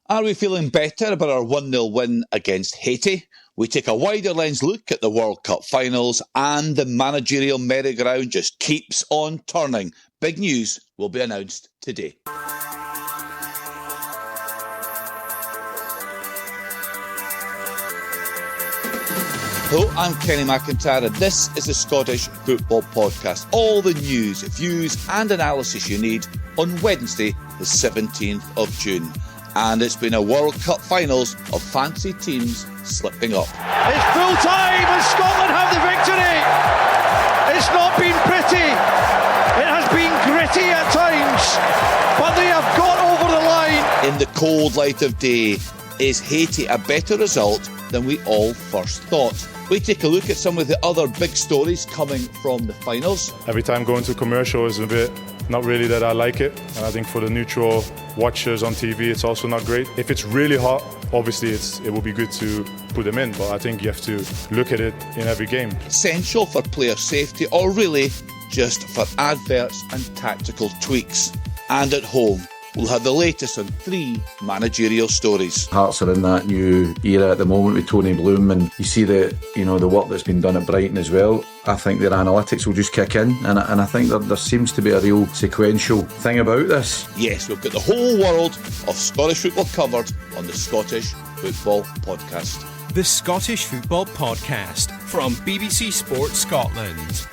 Are we feeling better about our 1-0 win against Haiti? We take a wider lens look at the World Cup finals, and the managerial merry-go-round just keeps on turning. Big news will be announced today. Hello, I'm Kenny McIntyre, and this is the Scottish Football Podcast. All the news, views and analysis you need on Wednesday, the 17th of June. And it's been a World Cup finals of fancy teams slipping up. It's full time and Scotland have the victory. It's not been pretty. It has been gritty at times, but they have got over the line. In the cold light of day, is Haiti a better result than we all first thought? We take a look at some of the other big stories coming from the finals. Every time going to commercial is a bit not really that I like it, and I think for the neutral watchers on TV it's also not great. If it's really hot, obviously it will be good to put them in, but I think you have to look at it in every game. Essential for player safety, or really just for adverts and tactical tweaks. And at home, we'll have the latest on 3 managerial stories. Hearts are in that new era at the moment with Tony Bloom, and you see the work that's been done at Brighton as well. I think their analytics will just kick in, and I think there seems to be a real sequential thing about this. Yes, we've got the whole world of Scottish football covered on the Scottish Football Podcast. The Scottish Football Podcast from BBC Sports Scotland.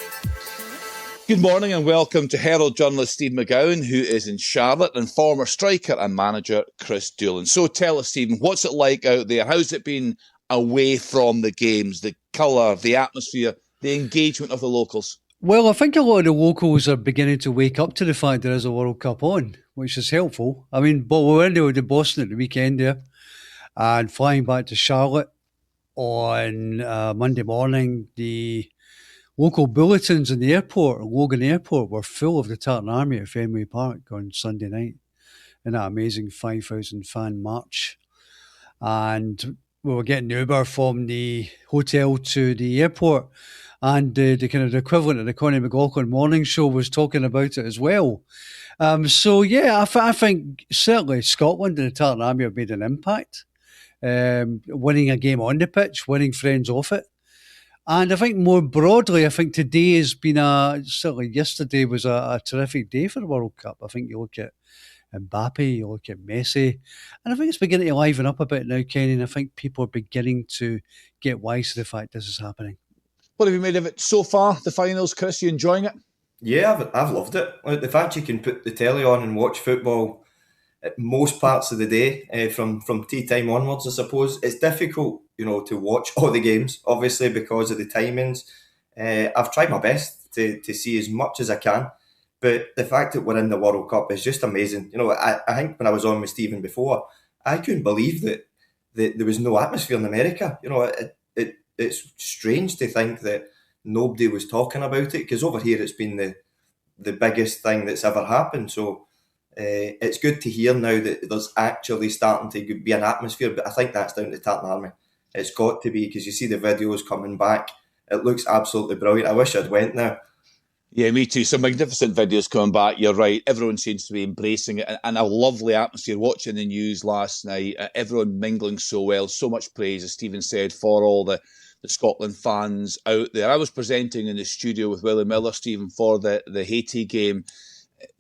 Good morning and welcome to Herald journalist Steve MacGowan, who is in Charlotte, and former striker and manager Kris Doolan. So tell us, Stephen, what's it like out there? How's it been away from the games, the colour, the atmosphere, the engagement of the locals? Well, I think a lot of the locals are beginning to wake up to the fact there is a World Cup on, which is helpful. I mean, but we were into Boston at the weekend there, and flying back to Charlotte on Monday morning, the local bulletins in the airport, Logan Airport, were full of the Tartan Army at Fenway Park on Sunday night in that amazing 5,000 fan march. And we were getting Uber from the hotel to the airport, and the kind of the equivalent of the Connie McLaughlin morning show was talking about it as well. So yeah, I think certainly Scotland and the Tartan Army have made an impact, winning a game on the pitch, winning friends off it. And I think more broadly, I think today has been certainly yesterday was a terrific day for the World Cup. I think you look at Mbappe, you look at Messi, and I think it's beginning to liven up a bit now, Kenny, and I think people are beginning to get wise to the fact this is happening. What have you made of it so far, the finals, Kris? You enjoying it? Yeah, I've loved it. Like, the fact you can put the telly on and watch football at most parts of the day, from tea time onwards, I suppose. It's difficult, to watch all the games, obviously, because of the timings. I've tried my best to see as much as I can, but the fact that we're in the World Cup is just amazing. I think when I was on with Stephen before, I couldn't believe that there was no atmosphere in America. It's strange to think that nobody was talking about it, because over here it's been the biggest thing that's ever happened. So it's good to hear now that there's actually starting to be an atmosphere, but I think that's down to the Tartan Army. It's got to be, because you see the videos coming back. It looks absolutely brilliant. I wish I'd went now. Yeah, me too. Some magnificent videos coming back. You're right. Everyone seems to be embracing it, and a lovely atmosphere. Watching the news last night, everyone mingling so well. So much praise, as Stephen said, for all the Scotland fans out there. I was presenting in the studio with Willie Miller, Stephen, for the Haiti game.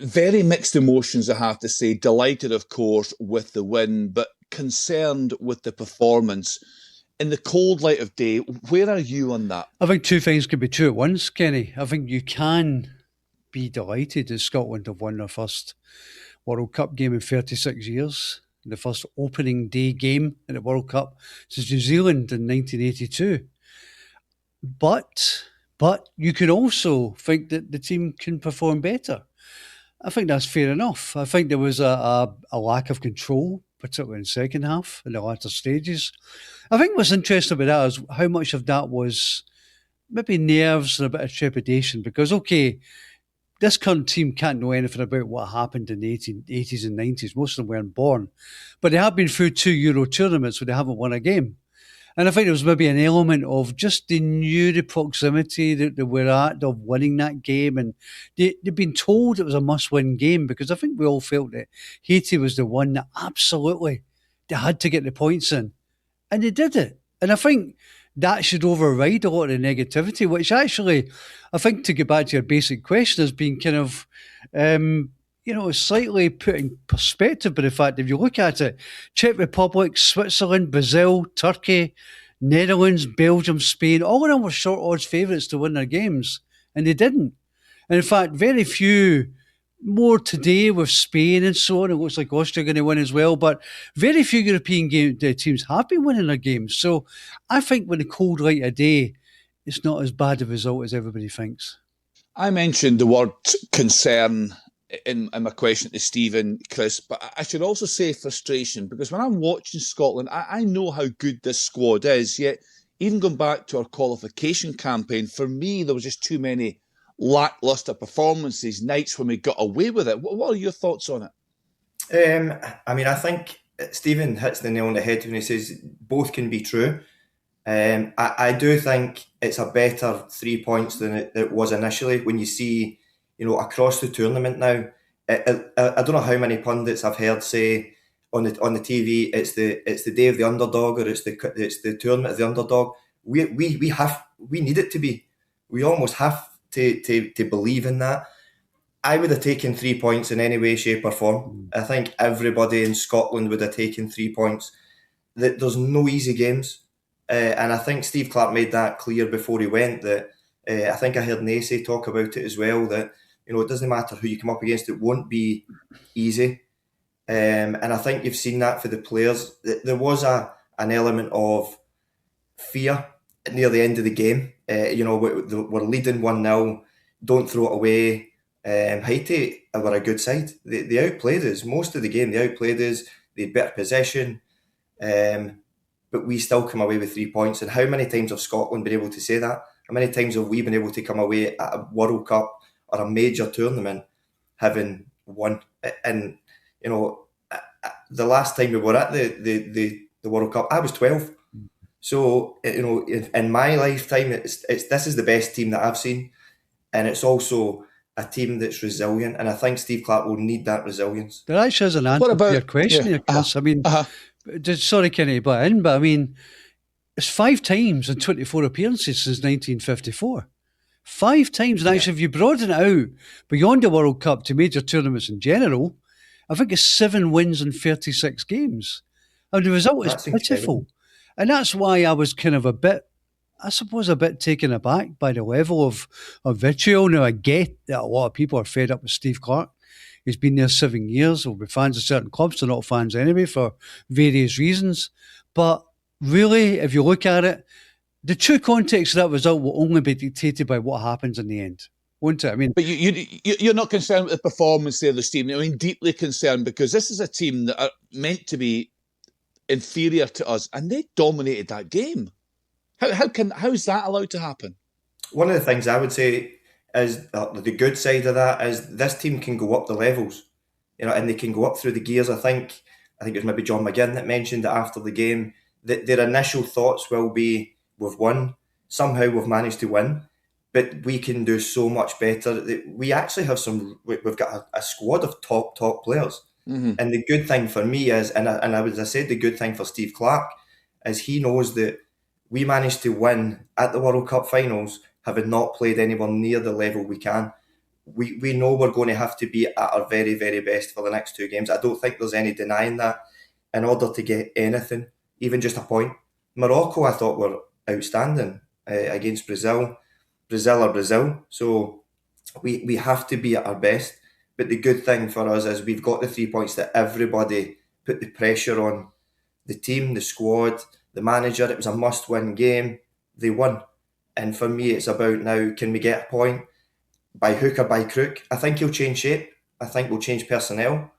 Very mixed emotions, I have to say. Delighted, of course, with the win, but concerned with the performance. In the cold light of day, where are you on that? I think two things can be true at once, Kenny. I think you can be delighted that Scotland have won their first World Cup game in 36 years, the first opening day game in the World Cup since New Zealand in 1982. But you can also think that the team can perform better. I think that's fair enough. I think there was a lack of control, particularly in the second half, in the latter stages. I think what's interesting about that is how much of that was maybe nerves and a bit of trepidation, because, okay, this current team can't know anything about what happened in the 80s and 90s. Most of them weren't born. But they have been through 2 Euro tournaments where they haven't won a game. And I think there was maybe an element of just they knew the proximity that they were at of winning that game, and they'd been told it was a must-win game, because I think we all felt that Haiti was the one that absolutely they had to get the points in. And they did it. And I think that should override a lot of the negativity, which actually, I think, to get back to your basic question, has been kind of, slightly put in perspective by the fact, if you look at it, Czech Republic, Switzerland, Brazil, Turkey, Netherlands, Belgium, Spain, all of them were short odds favourites to win their games, and they didn't. And in fact, very few, more today with Spain and so on. It looks like Austria are going to win as well, but very few European teams have been winning their games. So I think with the cold light of day, it's not as bad a result as everybody thinks. I mentioned the word concern in my question to Stephen, Kris, but I should also say frustration, because when I'm watching Scotland, I know how good this squad is, yet even going back to our qualification campaign, for me, there was just too many lacklustre performances, nights when we got away with it. What are your thoughts on it? I think Stephen hits the nail on the head when he says both can be true. I do think it's a better 3 points than it was initially. When you see, across the tournament now, I don't know how many pundits I've heard say on the TV, it's the day of the underdog, or it's the tournament of the underdog. We need it to be. We almost have to believe in that. I would have taken 3 points in any way, shape or form. I think everybody in Scotland would have taken 3 points. There's no easy games. And I think Steve Clarke made that clear before he went, that I think I heard Nacy talk about it as well, that it doesn't matter who you come up against, it won't be easy. And I think you've seen that for the players. There was an element of fear near the end of the game. We're leading 1-0, don't throw it away. Haiti were a good side. They outplayed us most of the game. They outplayed us. They had better possession, but we still come away with 3 points. And how many times have Scotland been able to say that? How many times have we been able to come away at a World Cup or a major tournament having won? And the last time we were at the World Cup, I was 12. So, in my lifetime, this is the best team that I've seen. And it's also a team that's resilient. And I think Steve Clarke will need that resilience. There actually is an answer to your question here, Kris. Sorry, Kenny, but it's 5 times in 24 appearances since 1954. 5 times. And actually, if you broaden it out beyond the World Cup to major tournaments in general, I think it's 7 wins in 36 games. And the result is pitiful. And that's why I was kind of a bit taken aback by the level of vitriol. Now, I get that a lot of people are fed up with Steve Clarke. He's been there 7 years. Will be fans of certain clubs. They're not fans anyway for various reasons. But really, if you look at it, the true context of that result will only be dictated by what happens in the end, won't it? But you're not concerned with the performance there, Stephen. Deeply concerned, because this is a team that are meant to be inferior to us, and they dominated that game. How is that allowed to happen? One of the things I would say is the good side of that is this team can go up the levels, and they can go up through the gears. I think it was maybe John McGlynn that mentioned it after the game, that their initial thoughts will be, we've won, somehow we've managed to win, but we can do so much better. We actually have we've got a squad of top players. Mm-hmm. And the good thing for me is, as I said, the good thing for Steve Clarke is he knows that we managed to win at the World Cup finals, having not played anywhere near the level we can. We know we're going to have to be at our very, very best for the next 2 games. I don't think there's any denying that. In order to get anything, even just a point. Morocco, I thought, were outstanding against Brazil. Brazil. So we have to be at our best. But the good thing for us is we've got the 3 points that everybody put the pressure on. The team, the squad, the manager. It was a must-win game. They won. And for me, it's about now, can we get a point by hook or by crook? I think he'll change shape. I think we'll change personnel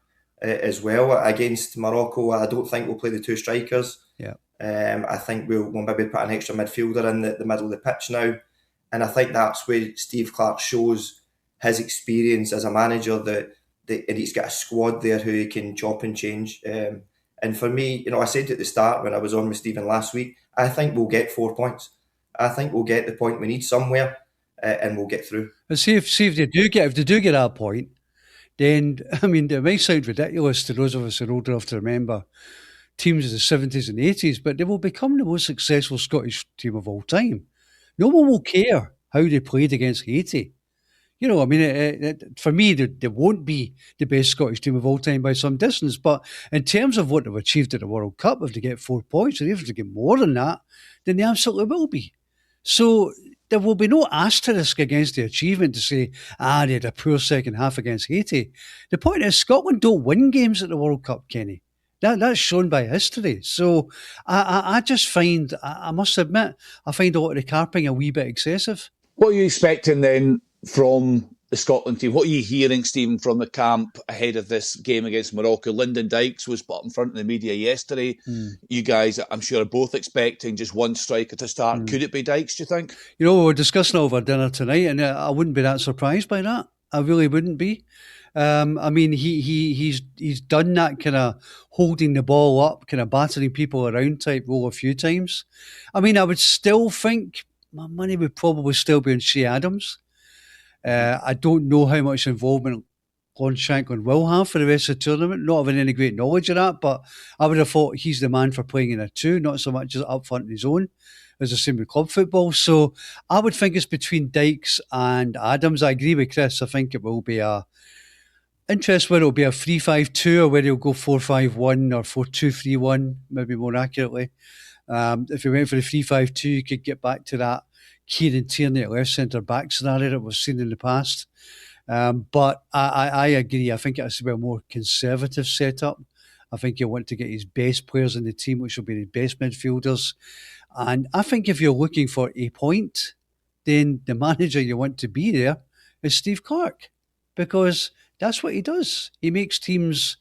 as well. Against Morocco, I don't think we'll play the 2 strikers. Yeah. I think we'll maybe put an extra midfielder in the middle of the pitch now. And I think that's where Steve Clarke shows his experience as a manager, that he's got a squad there who he can chop and change. And for me, I said at the start when I was on with Stephen last week, I think we'll get 4 points. I think we'll get the point we need somewhere, and we'll get through. And see if they do get that point, then it might sound ridiculous to those of us who are old enough to remember teams of the 70s and 80s, but they will become the most successful Scottish team of all time. No one will care how they played against Haiti. You know, I mean, for me, they won't be the best Scottish team of all time by some distance. But in terms of what they've achieved at the World Cup, if they get 4 points, or even if they get more than that, then they absolutely will be. So there will be no asterisk against the achievement to say, they had a poor second half against Haiti. The point is, Scotland don't win games at the World Cup, Kenny. That's shown by history. So I just find, I must admit, I find a lot of the carping a wee bit excessive. What are you expecting then from the Scotland team? What are you hearing, Stephen, from the camp ahead of this game against Morocco? Lyndon Dykes was put in front of the media yesterday. You guys, I'm sure, are both expecting just one striker to start. Could it be Dykes, do you think? You know, we were discussing over dinner tonight, and I wouldn't be that surprised by that. I really wouldn't be. I mean, he's done that kind of holding the ball up, kind of battering people around type role a few times. I mean, I would still think my money would probably still be on Shea Adams. I don't know how much involvement Lon Shanklin will have for the rest of the tournament. Not having any great knowledge of that, but I would have thought he's the man for playing in a 2, not so much as up front on his own, as the same with club football. So I would think it's between Dykes and Adams. I agree with Kris. I think it will be interest whether it'll be a 3-5-2 or whether he'll go 4-5-1 or 4-2-3-1, maybe more accurately. If we went for the 3-5-2, you could get back to that Kieran Tierney at left centre back scenario that we've seen in the past. But I agree. I think it has to be a more conservative setup. I think you'll want to get his best players in the team, which will be the best midfielders. And I think if you're looking for a point, then the manager you want to be there is Steve Clarke, because that's what he does. He makes teams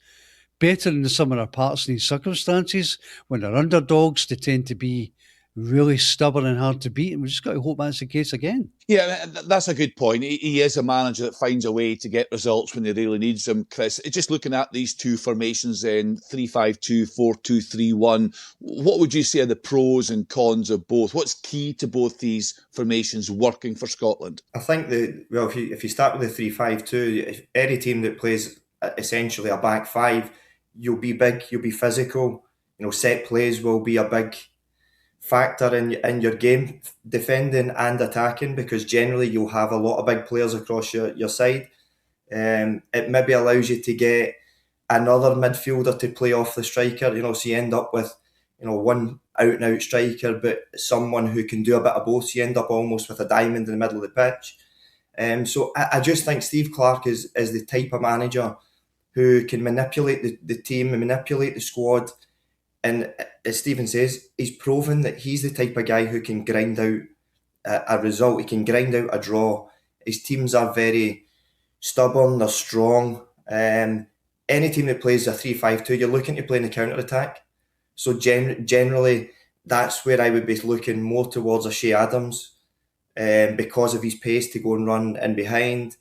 better in the sum of their parts in these circumstances. When they're underdogs, they tend to be really stubborn and hard to beat, and we've just got to hope that's the case again. Yeah, that's a good point. He is a manager that finds a way to get results when he really needs them, Kris. Just looking at these two formations then, 3-5-2, 4-2-3-1, what would you say are the pros and cons of both? What's key to both these formations working for Scotland? I think if you start with the 3-5-2, any team that plays essentially a back five, you'll be big, you'll be physical. You know, set plays will be a big factor in your game, defending and attacking, because generally you'll have a lot of big players across your side. It maybe allows you to get another midfielder to play off the striker, so you end up with one out-and-out striker, but someone who can do a bit of both. So you end up almost with a diamond in the middle of the pitch. So I just think Steve Clarke is the type of manager who can manipulate the team and manipulate the squad. And as Stephen says, he's proven that he's the type of guy who can grind out a result. He can grind out a draw. His teams are very stubborn, they're strong. Any team that plays a 3-5-2, you're looking to play in the counter-attack. So generally, that's where I would be looking more towards a Shea Adams because of his pace to go and run in behind.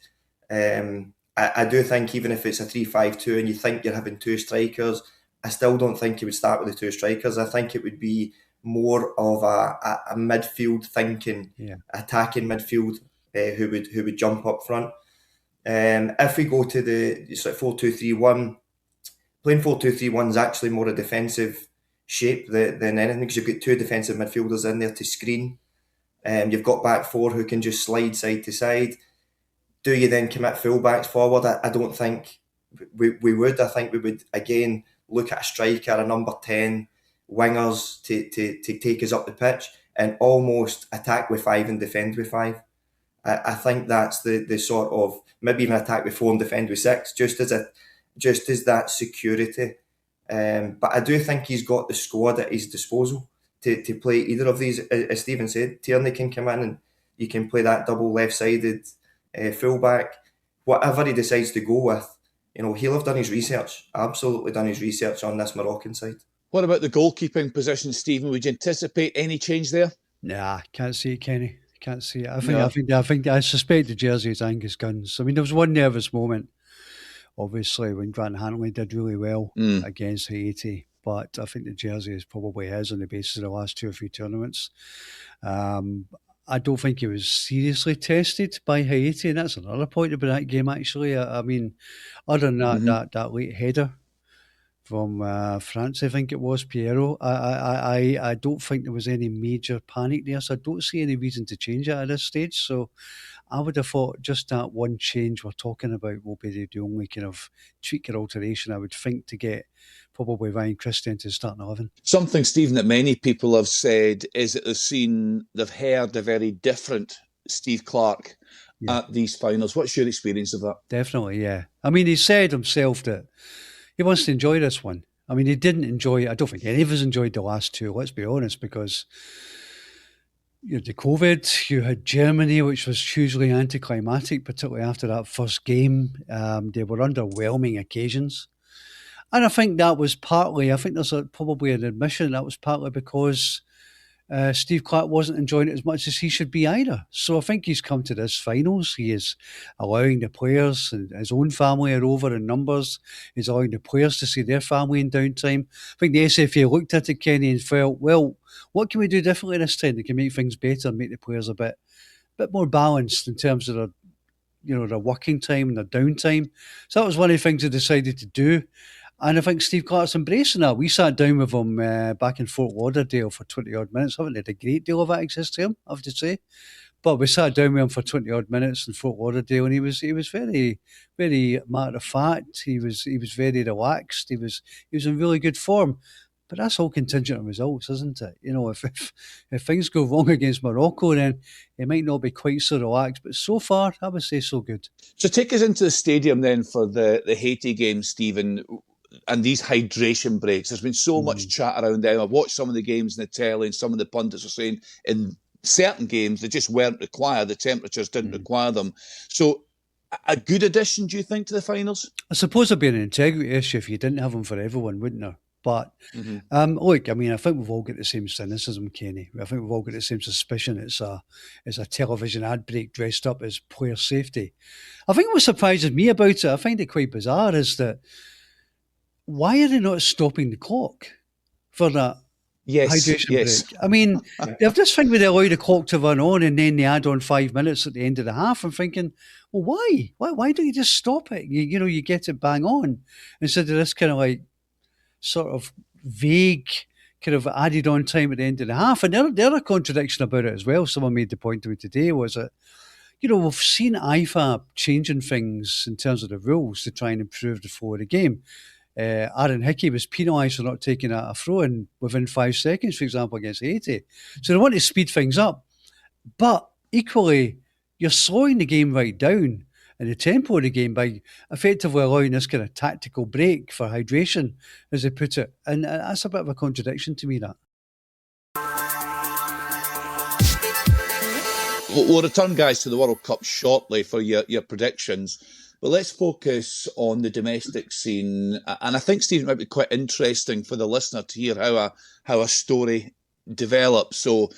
I do think even if it's a 3-5-2 and you think you're having two strikers, I still don't think he would start with the two strikers. I think it would be more of a midfield thinking, attacking midfield who would jump up front. If we go to the 4-2-3-1, playing 4-2-3-1 is actually more a defensive shape than anything, because you've got two defensive midfielders in there to screen. You've got back four who can just slide side to side. Do you then commit fullbacks forward? I don't think we would. I think we would again look at a striker, a number 10, wingers to take us up the pitch and almost attack with 5 and defend with 5. I think that's the sort of, maybe even attack with 4 and defend with 6, just as that security. But I do think he's got the squad at his disposal to play either of these. As Stephen said, Tierney can come in and you can play that double left-sided fullback. Whatever he decides to go with, he'll have done his research, absolutely done his research on this Moroccan side. What about the goalkeeping position, Stephen? Would you anticipate any change there? Nah, can't see it, Kenny. Can't see it. I suspect the jersey is Angus Gunn's. I mean, there was one nervous moment, obviously, when Grant Hanley did really well against Haiti. But I think the jersey is probably his on the basis of the last 2 or 3 tournaments. I don't think he was seriously tested by Haiti, and that's another point about that game, actually. I mean, other than that late header from France, I think it was, Piero. I don't think there was any major panic there, so I don't see any reason to change it at this stage. So I would have thought just that one change we're talking about will be the only kind of tweak or alteration I would think to get probably Ryan Christian to start 11. Something, Stephen, that many people have said is that they've heard a very different Steve Clarke at these finals. What's your experience of that? Definitely, yeah. I mean, he said himself that he wants to enjoy this one. I mean, he didn't enjoy it. I don't think any of us enjoyed the last two, let's be honest, because you had the COVID, you had Germany, which was hugely anticlimactic, particularly after that first game. They were underwhelming occasions. And I think that was partly, I think there's probably an admission that was partly because Steve Clarke wasn't enjoying it as much as he should be either. So I think he's come to this finals. He is allowing the players and his own family are over in numbers. He's allowing the players to see their family in downtime. I think the SFA looked at it, Kenny, and felt, well, what can we do differently this time that can make things better and make the players a bit more balanced in terms of their working time and their downtime. So that was one of the things they decided to do. And I think Steve Clarke's embracing that. We sat down with him back in Fort Lauderdale for 20-odd minutes. I haven't had a great deal of access to him, I have to say. But we sat down with him for 20-odd minutes in Fort Lauderdale, and he was very, very matter-of-fact. He was very relaxed. He was in really good form. But that's all contingent on results, isn't it? You know, if things go wrong against Morocco, then it might not be quite so relaxed. But so far, I would say so good. So take us into the stadium then for the Haiti game, Stephen, and these hydration breaks. There's been so much chat around them. I've watched some of the games in the telly, and some of the pundits are saying in certain games they just weren't required. The temperatures didn't require them. So a good addition, do you think, to the finals? I suppose it'd be an integrity issue if you didn't have them for everyone, wouldn't there? But look, I mean, I think we've all got the same cynicism, Kenny. I think we've all got the same suspicion. It's a television ad break dressed up as player safety. I think what surprises me about it, I find it quite bizarre, is that why are they not stopping the clock for that hydration break? I mean, I've just think they allow the clock to run on and then they add on 5 minutes at the end of the half. I'm thinking, well, why? Why don't you just stop it? You get it bang on instead of this kind of like sort of vague kind of added on time at the end of the half. And the other contradiction about it as well, someone made the point to me today, was that, we've seen IFAB changing things in terms of the rules to try and improve the flow of the game. Aaron Hickey was penalised for not taking a throw-in within 5 seconds, for example, against Haiti. So they want to speed things up. But equally, you're slowing the game right down and the tempo of the game by effectively allowing this kind of tactical break for hydration, as they put it. And that's a bit of a contradiction to me, that. We'll return, guys, to the World Cup shortly for your predictions. But let's focus on the domestic scene. And I think, Stephen, it might be quite interesting for the listener to hear how a story develops. So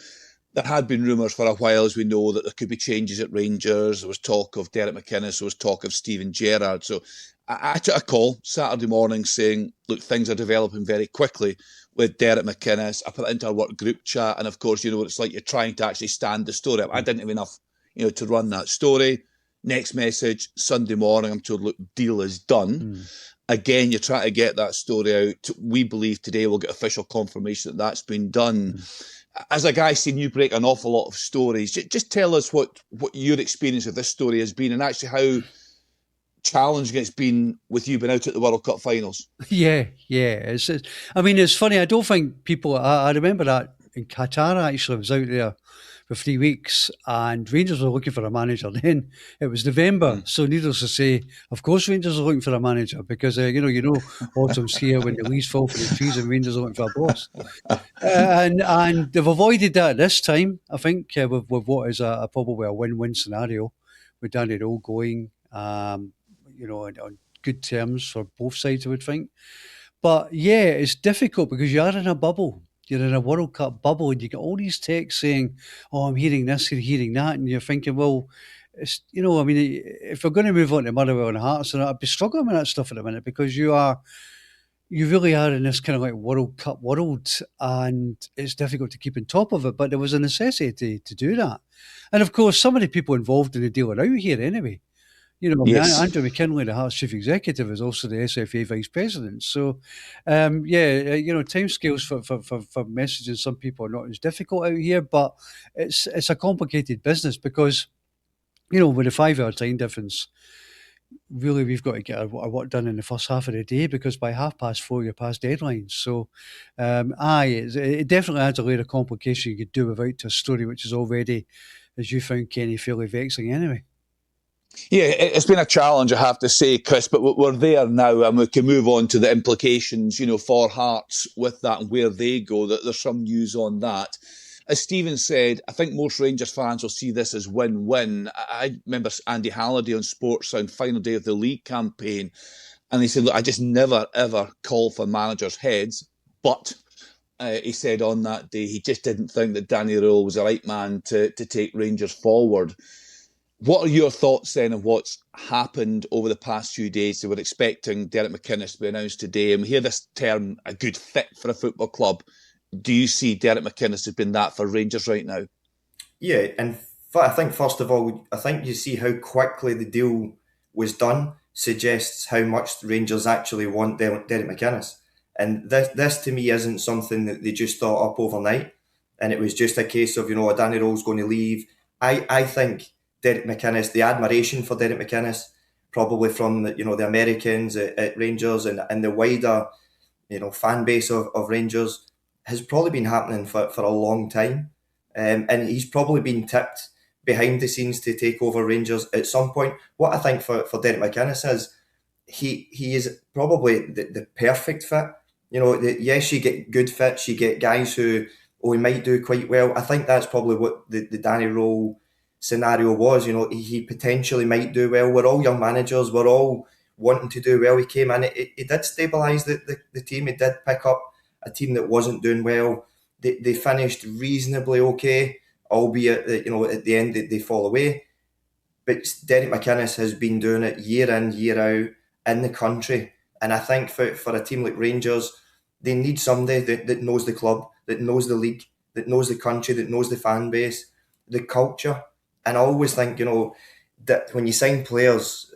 there had been rumours for a while, as we know, that there could be changes at Rangers. There was talk of Derek McInnes. There was talk of Steven Gerrard. So I took a call Saturday morning saying, look, things are developing very quickly with Derek McInnes. I put it into our work group chat. And of course, you know what it's like. You're trying to actually stand the story up. I didn't have enough, to run that story. Next message, Sunday morning, I'm told, look, deal is done. Again, you're trying to get that story out. We believe today we'll get official confirmation that that's been done. As a guy seeing you break an awful lot of stories, just tell us what your experience of this story has been and actually how challenging it's been with you being out at the World Cup finals. Yeah. It's funny. I don't think people... I remember that in Qatar, actually. I was out there for 3 weeks and Rangers were looking for a manager then. It was November, so needless to say, of course Rangers are looking for a manager because, autumn's here when the leaves fall from the trees and Rangers are looking for a boss. And they've avoided that this time, I think, with what is probably a win-win scenario with Danny Rowe going, on good terms for both sides, I would think. But yeah, it's difficult because you are in a bubble. You're in a World Cup bubble and you get all these texts saying, oh, I'm hearing this, you're hearing that. And you're thinking, well, it's, if we're going to move on to Motherwell and Hearts, then I'd be struggling with that stuff at the minute because you really are in this kind of like World Cup world and it's difficult to keep on top of it. But there was a necessity to do that. And of course, some of the people involved in the deal are out here anyway. Yes. Andrew McKinley, the Hearts chief executive, is also the SFA vice president. So, timescales for messaging some people are not as difficult out here, but it's a complicated business because, with a 5-hour time difference, really we've got to get our work done in the first half of the day because by 4:30 you're past deadlines. So, it definitely adds a layer of complication you could do without to a story which is already, as you found, Kenny, fairly vexing anyway. Yeah, it's been a challenge, I have to say, Kris, but we're there now and we can move on to the implications, for Hearts with that and where they go. There's some news on that. As Stephen said, I think most Rangers fans will see this as win-win. I remember Andy Halliday on Sports Sound, final day of the league campaign, and he said, look, I just never, ever call for managers' heads, but he said on that day he just didn't think that Danny Röhl was the right man to take Rangers forward. What are your thoughts then of what's happened over the past few days? So we're expecting Derek McInnes to be announced today, and we hear this term, a good fit for a football club. Do you see Derek McInnes has been that for Rangers right now? Yeah, and I think first of all, I think you see how quickly the deal was done suggests how much Rangers actually want Derek McInnes. And this to me isn't something that they just thought up overnight, and it was just a case of, Danny Röhl's going to leave. I think Derek McInnes, the admiration for Derek McInnes, probably from the Americans at Rangers and the wider fan base of Rangers, has probably been happening for a long time. And he's probably been tipped behind the scenes to take over Rangers at some point. What I think for Derek McInnes is he is probably the perfect fit. Yes, you get good fits, you get guys who he might do quite well. I think that's probably what the Danny Röhl scenario was. He potentially might do well. We're all young managers. We're all wanting to do well. He came in. It did stabilise the team. It did pick up a team that wasn't doing well. They finished reasonably okay, albeit that at the end they fall away. But Derek McInnes has been doing it year in, year out in the country. And I think for a team like Rangers, they need somebody that knows the club, that knows the league, that knows the country, that knows the fan base, the culture. And I always think, that when you sign players,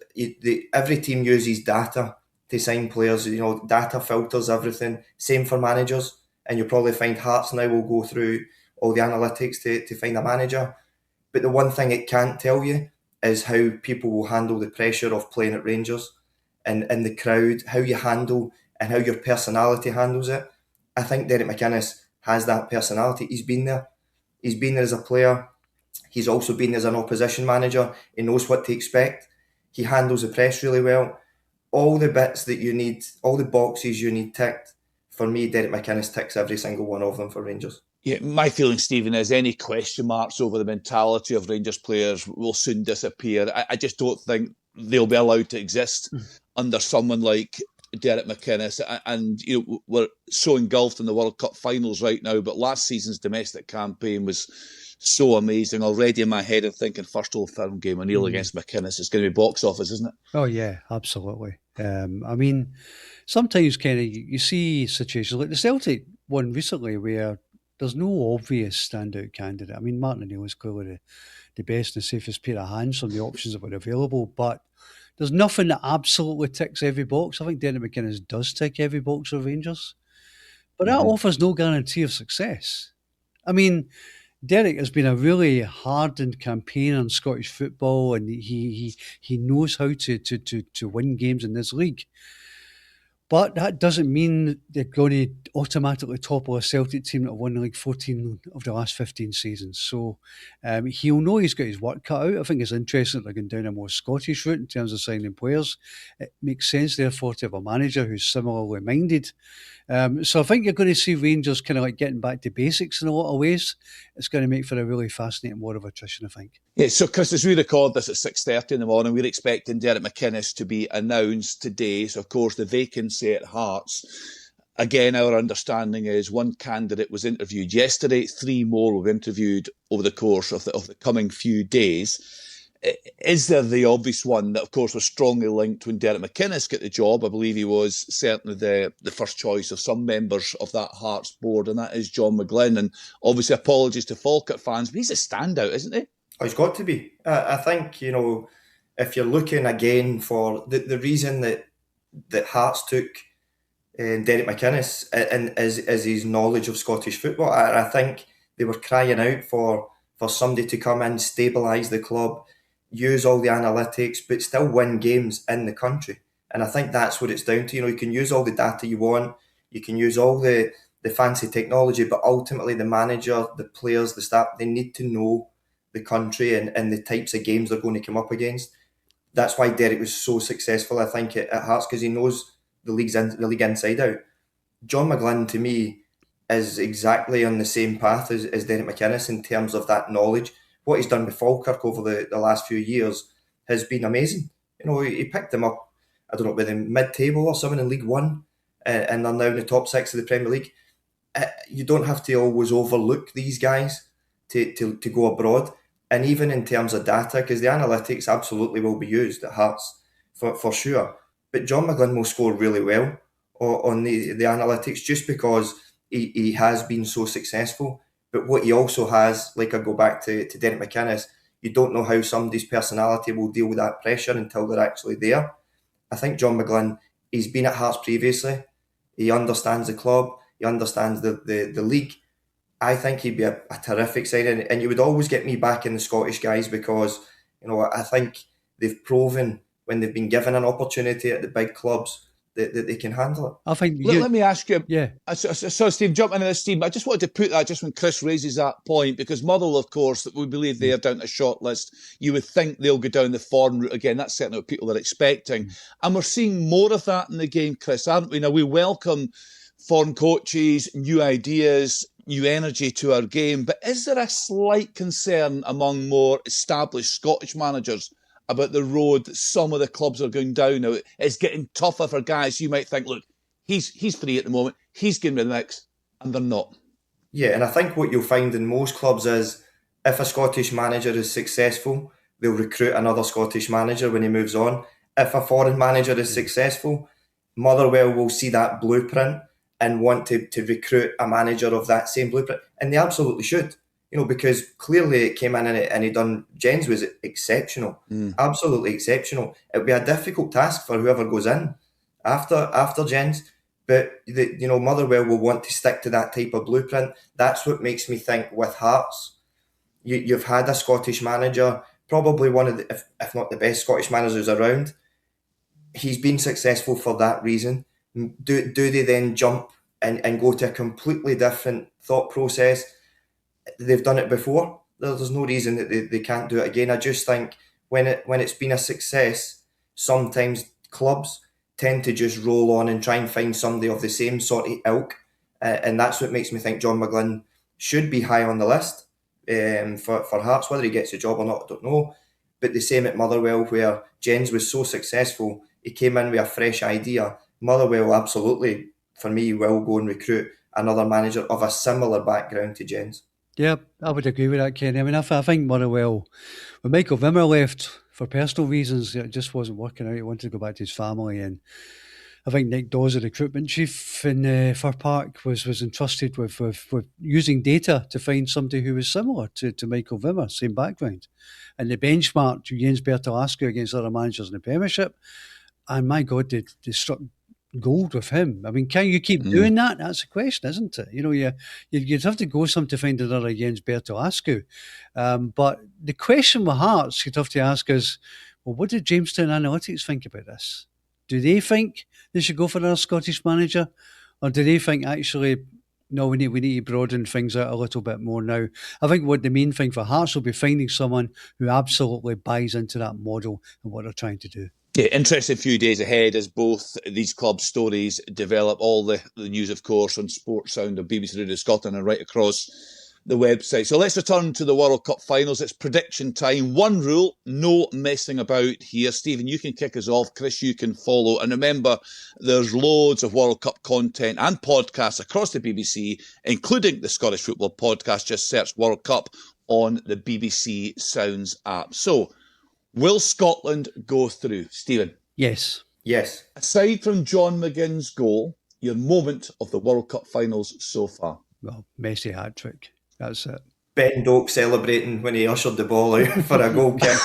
every team uses data to sign players. Data filters everything. Same for managers. And you'll probably find Hearts now will go through all the analytics to find a manager. But the one thing it can't tell you is how people will handle the pressure of playing at Rangers and the crowd, how you handle and how your personality handles it. I think Derek McInnes has that personality. He's been there. He's been there as a player. He's also been as an opposition manager. He knows what to expect. He handles the press really well. All the bits that you need, all the boxes you need ticked, for me, Derek McInnes ticks every single one of them for Rangers. Yeah, my feeling, Stephen, is any question marks over the mentality of Rangers players will soon disappear. I just don't think they'll be allowed to exist under someone like Derek McInnes. And we're so engulfed in the World Cup finals right now, but last season's domestic campaign was so amazing. Already in my head, I'm thinking first Old Firm game, O'Neill against McInnes. It's going to be box office, isn't it? Oh, yeah, absolutely. Sometimes, Kenny, you see situations like the Celtic one recently where there's no obvious standout candidate. Martin O'Neill is clearly the best and safest pair of hands from the options that were available, but there's nothing that absolutely ticks every box. I think Derek McInnes does tick every box of Rangers, but that offers no guarantee of success. Derek has been a really hardened campaign on Scottish football, and he knows how to win games in this league. But that doesn't mean they're going to automatically topple a Celtic team that won like 14 of the last 15 seasons. So he'll know he's got his work cut out. I think it's interesting that they're going down a more Scottish route in terms of signing players. It makes sense, therefore, to have a manager who's similarly minded. So I think you're going to see Rangers kind of like getting back to basics in a lot of ways. It's going to make for a really fascinating war of attrition, I think. Yeah, so Kris, as we record this at 6:30 in the morning, we're expecting Derek McInnes to be announced today. So, of course, the vacancy at Hearts. Again, our understanding is one candidate was interviewed yesterday. 3 more will be interviewed over the course of the coming few days. Is there the obvious one that, of course, was strongly linked when Derek McInnes got the job? I believe he was certainly the first choice of some members of that Hearts board, and that is John McGlynn. And obviously, apologies to Falkirk fans, but he's a standout, isn't he? Oh, he's got to be. I think, if you're looking again for the reason that Hearts took Derek McInnes and is his knowledge of Scottish football. I think they were crying out for somebody to come in, stabilise the club, use all the analytics, but still win games in the country. And I think that's what it's down to. You can use all the data you want, you can use all the fancy technology, but ultimately the manager, the players, the staff, they need to know the country and the types of games they're going to come up against. That's why Derek was so successful, I think, at Hearts, because he knows the league inside out. John McGlynn, to me, is exactly on the same path as Derek McInnes in terms of that knowledge. What he's done with Falkirk over the last few years has been amazing. He picked them up, I don't know, within mid-table or something in League One, and they're now in the top 6 of the Premier League. You don't have to always overlook these guys to go abroad. And even in terms of data, because the analytics absolutely will be used at Hearts for sure. But John McGlynn will score really well on the analytics just because he has been so successful. But what he also has, like I go back to Derek McInnes, you don't know how somebody's personality will deal with that pressure until they're actually there. I think John McGlynn, he's been at Hearts previously. He understands the club. He understands the league. I think he'd be a terrific signing, and you would always get me back in the Scottish guys because, I think they've proven when they've been given an opportunity at the big clubs that they can handle it. I think. Let me ask you. Yeah. So, Steve, jump into this team. I just wanted to put that just when Kris raises that point, because Motherwell, of course, that we believe they are down to short list. You would think they'll go down the foreign route again. That's certainly what people are expecting, and we're seeing more of that in the game, Kris, aren't we? Now we welcome foreign coaches, new ideas, new energy to our game. But is there a slight concern among more established Scottish managers about the road that some of the clubs are going down now? It's getting tougher for guys. You might think, look, he's free at the moment, he's getting in the mix, and they're not. Yeah, and I think what you'll find in most clubs is if a Scottish manager is successful, they'll recruit another Scottish manager when he moves on. If a foreign manager is successful, Motherwell will see that blueprint and want to recruit a manager of that same blueprint. And they absolutely should, because clearly it came in and he done, Jens was exceptional, absolutely exceptional. It would be a difficult task for whoever goes in after Jens, but Motherwell will want to stick to that type of blueprint. That's what makes me think with Hearts, you've had a Scottish manager, probably one of the, if not the best Scottish managers around. He's been successful for that reason. Do they then jump and go to a completely different thought process? They've done it before. There's no reason that they can't do it again. I just think when it's been a success, sometimes clubs tend to just roll on and try and find somebody of the same sort of ilk, and that's what makes me think John McGlynn should be high on the list for Hearts. Whether he gets a job or not, I don't know. But the same at Motherwell, where Jens was so successful, he came in with a fresh idea. Motherwell absolutely, for me, will go and recruit another manager of a similar background to Jens. Yeah, I would agree with that, Kenny. I mean, I think Motherwell, when Michael Wimmer left for personal reasons, it just wasn't working out. He wanted to go back to his family, and I think Nick Dawes, the recruitment chief in Fir Park, was entrusted with using data to find somebody who was similar to Michael Wimmer, same background. And they benchmarked Jens Bertolaska against other managers in the Premiership, and my God, they struck gold with him. I mean, can you keep doing that? That's the question, isn't it? You'd have to go some to find another Jens Bertolaska. But the question with Hearts you'd have to ask is, well, what did Jamestown Analytics think about this? Do they think they should go for another Scottish manager? Or do they think, actually, no, we need to broaden things out a little bit more now? I think what the main thing for Hearts will be finding someone who absolutely buys into that model and what they're trying to do. Yeah, interesting few days ahead as both these club stories develop. All the news, of course, on Sports Sound of BBC Radio Scotland and right across the website. So let's return to the World Cup finals. It's prediction time. One rule, no messing about here. Stephen, you can kick us off. Kris, you can follow. And remember, there's loads of World Cup content and podcasts across the BBC, including the Scottish Football Podcast. Just search World Cup on the BBC Sounds app. So, will Scotland go through? Stephen? Yes. Yes. Aside from John McGinn's goal, your moment of the World Cup finals so far? Well, Messi hat-trick. That's it. Ben Doak celebrating when he ushered the ball out for a goal kick.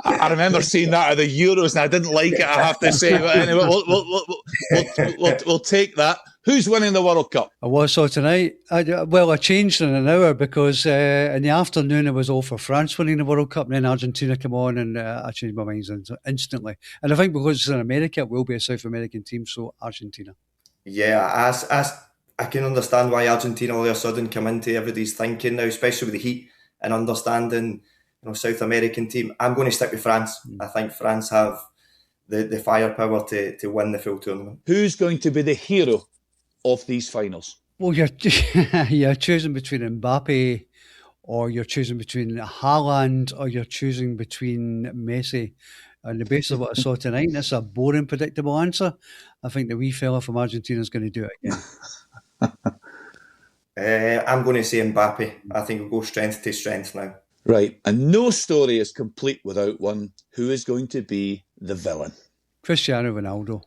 I remember seeing that at the Euros, and I didn't like it, I have to say. But anyway, we'll take that. Who's winning the World Cup? I was so tonight. I changed in an hour because in the afternoon I was all for France winning the World Cup, and then Argentina come on, and I changed my mind instantly. And I think because it's in America, it will be a South American team, so Argentina. Yeah, I can understand why Argentina all of a sudden come into everybody's thinking now, especially with the heat and understanding, South American team. I'm going to stick with France. I think France have the firepower to win the full tournament. Who's going to be the hero of these finals? Well, you're choosing between Mbappe, or you're choosing between Haaland, or you're choosing between Messi. On the basis of what I saw tonight, that's a boring, predictable answer. I think the wee fella from Argentina is going to do it again. I'm going to say Mbappe. I think we'll go strength to strength now. Right, and no story is complete without one. Who is going to be the villain? Cristiano Ronaldo.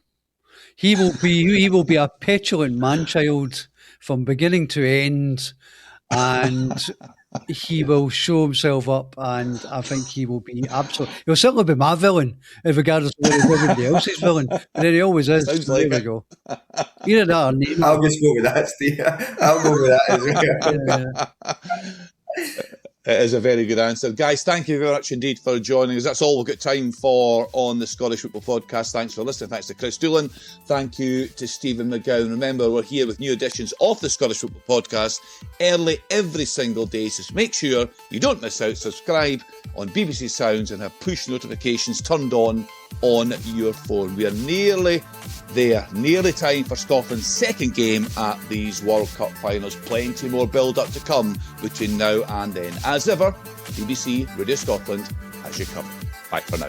He will be a petulant man-child from beginning to end, and he will show himself up, and I think he will be he'll certainly be my villain, regardless of whether everybody else's villain. But then he always is. Sounds there like we it. go. Either that or name. I'll just go with that, Steve. I'll go with that as well. It is a very good answer. Guys, thank you very much indeed for joining us. That's all we've got time for on the Scottish Football Podcast. Thanks for listening. Thanks to Kris Doolan. Thank you to Stephen McGowan. Remember, we're here with new editions of the Scottish Football Podcast early every single day. So make sure you don't miss out. Subscribe on BBC Sounds and have push notifications turned on your phone. We are nearly there. Nearly time for Scotland's second game at these World Cup finals. Plenty more build-up to come between now and then. As ever, BBC Radio Scotland has you covered. Bye for now.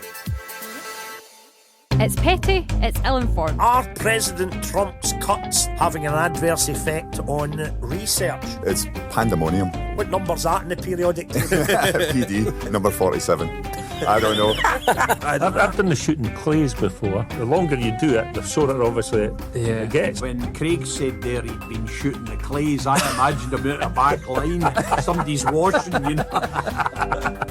It's petty, it's ill-informed. Are President Trump's cuts having an adverse effect on research? It's pandemonium. What number's that in the periodic table? PD, number 47. I don't know. I've done the shooting clays before. The longer you do it, the shorter obviously it gets. When Craig said there he'd been shooting the clays, I imagined him out a back line. Somebody's washing,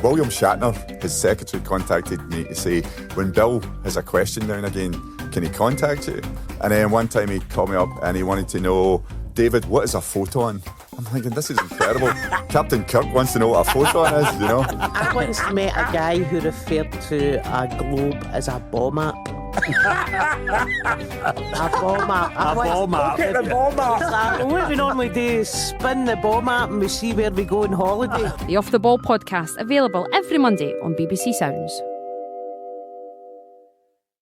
William Shatner, his secretary, contacted me to say, when Bill has a question now and again, can he contact you? And then one time he called me up and he wanted to know, David, what is a photon? I'm thinking, this is incredible. Captain Kirk wants to know what a photon is, I once met a guy who referred to a globe as a ball map. A ball map. Look at the ball map. What we normally do is spin the ball map and we see where we go on holiday. The Off the Ball podcast, available every Monday on BBC Sounds.